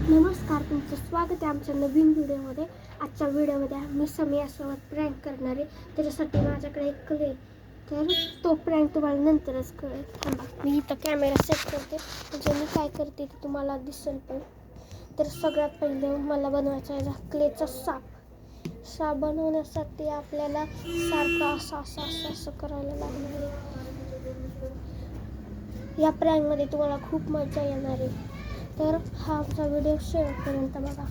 नमस्कार, तुमचं स्वागत आहे आमच्या नवीन व्हिडिओमध्ये. आजच्या व्हिडिओमध्ये मी समियासोबत प्रँक करणार आहे. त्याच्यासाठी माझ्याकडे एक क्ले, तर तो प्रँक तुम्हाला नंतरच कळेल. थांबा, मी इथं कॅमेरा सेट करते म्हणजे मी काय करते ते तुम्हाला दिसेल. पण तर सगळ्यात पहिले मला बनवायचा आहे क्लेचा साप बनवण्यासाठी आपल्याला सारखं असं करायला लागणार आहे. या प्रँकमध्ये तुम्हाला खूप मजा येणार आहे, तर हा आमचा व्हिडिओ शेवटपर्यंत बघा.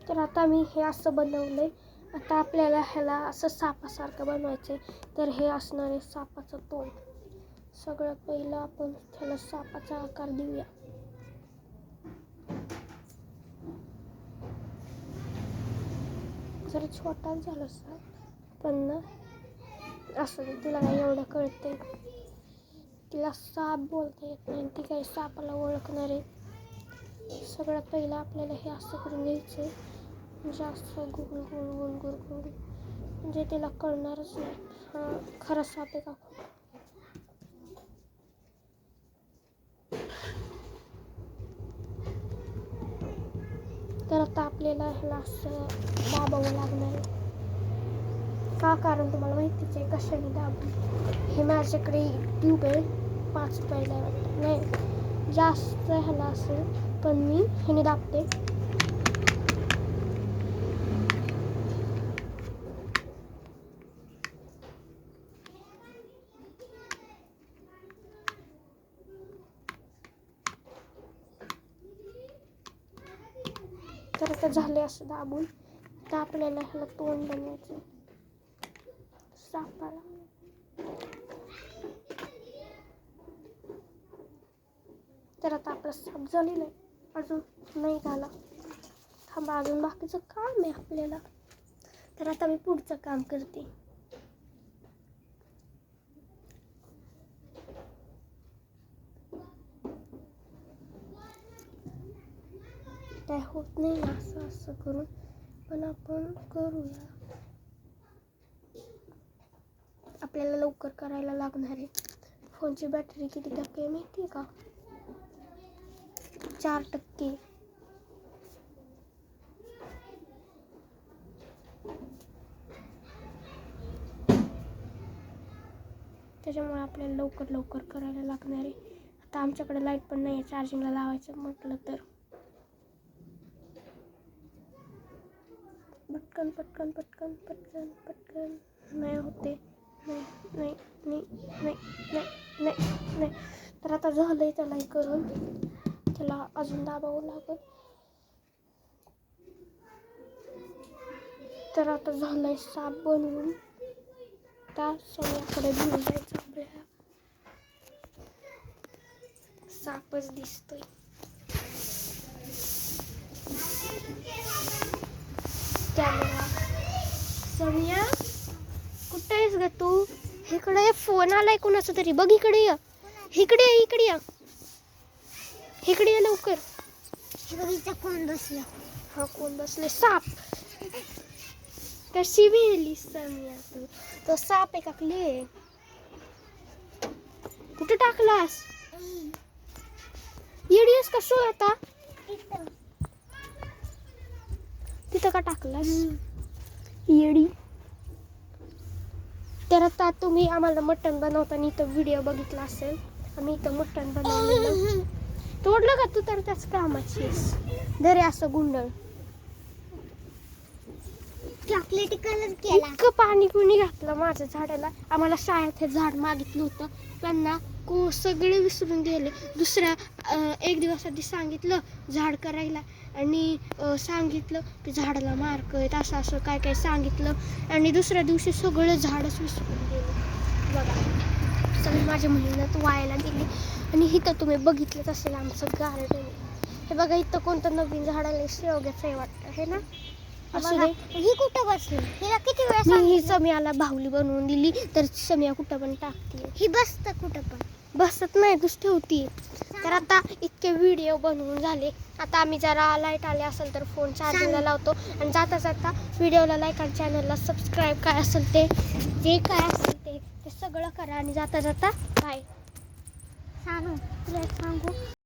तर आता मी हे असं बनवलंय. आता आपल्याला ह्याला असं सापासारखं बनवायचंय. तर हे असणार आहे सापाचं तोंड. सगळ्यात पहिलं आपण त्याला सापाचा आकार देऊया. जरा छोटाच झाला साप, पण ना असं दे, तिला काही एवढं कळतंय. तिला साप बोलता येत नाही, ती काही सापाला ओळखणार आहे. सगळ्यात पहिलं आपल्याला हे असं करून घ्यायचंय, जास्त गुल गुल गुल गुल गुल, म्हणजे तिला कळणारच नाही हा खरा साप आहे का. तर आता आपल्याला ह्याला असं दाबावं लागणार आहे. का, कारण तुम्हाला माहितीच आहे कशाने दाबून. हे माझ्याकडे ट्यूब आहे, 5 रुपयाला वाटतं, नाही जास्त ह्याला असेल, पण मी ह्याने दाबते. तर आता झाले असं दाबून. तर आपल्याला ह्याला तोंड बनवायचं सापाला. तर आता आपला साप झालेला आहे, अजून नाही झाला. थांबा, अजून बाकीचं काम आहे आपल्याला. तर आता मी पुढचं काम करते. काय होत नाही असं करून, पण आपण करूया. आपल्याला लवकर करायला लागणार आहे. फोनची बॅटरी किती टक्के आहे माहिती आहे का? 4%. त्याच्यामुळे आपल्याला लवकर करायला लागणार आहे. आता आमच्याकडे लाईट पण नाही आहे चार्जिंगला लावायचं म्हटलं तर. पटकन पटकन पटकन पटकन पटकन. नाही होते, नाही नाही नाही नाही नाही नाही नाही. तर आता झालंय त्याला हे करून, त्याला अजून दाबावं लागेल. तर आता झालंय साप बनवून. त्या सगळ्याकडे घेऊन जायचं आपल्याला. सापच दिसतोय. कॅमेरा. समिया, कुठे आहेस ग तू? इकडे फोन आलाय कुणाचा तरी, बघ इकडे ये. इकडे ये, इकडे ये, इकडे ये लवकर. कोण बसला? हा, कोण बसले? साप. कशी भेली समिया तू? तो साप आहे का क्ले? कुठे टाकलास? येडीस का शो आता? तिथं का टाकलास येडी? तर आता तुम्ही आम्हाला मटण बनवताना इथं व्हिडिओ बघितला असेल. आम्ही इथं मटण बनवलेलं. तोडलं का तू? तर त्याच कामाची आहेस. दरे असं गुंडळ. चॉकलेटी कलर केला. इतकं पाणी कुणी घातलं माझ्या झाडाला. आम्हाला शाळेत हे झाड मागितलं होतं, त्यांना सगळे विसरून गेले. दुसऱ्या एक दिवस आधी सांगितलं झाड करायला, आणि सांगितलं की झाडाला मार्क आहेत, असं काय काय सांगितलं, आणि दुसऱ्या दिवशी सगळं झाडच विसरून गेलं. बघा, सगळी माझ्या मेहनत वायाला गेली. आणि इथं तुम्ही बघितलंच असेल आमचं गार्डन. हे बघा इथं कोणतं नवीन झाडाला शेवग्याचं आहे वाटतं हे ना. असू दे. ही कुठं बसली? हिला किती वेळा मी ही सांगितलं? समियाला बाहुली बनवून दिली तर समिया कुठं पण टाकते. ही बसत कुठं पण. बसत नाही तूच ठेवती. तर आता इतके व्हिडिओ बनवून झाले. आता आम्ही जरा लाईट आले असेल तर फोन चार्जिंगला लावतो आणि जाता जाता व्हिडिओला लाईक आणि चॅनलला सबस्क्राईब काय असेल ते जे काय असेल ते सगळं करा आणि जाता जाता बाय. सांगू तुला एक सांगू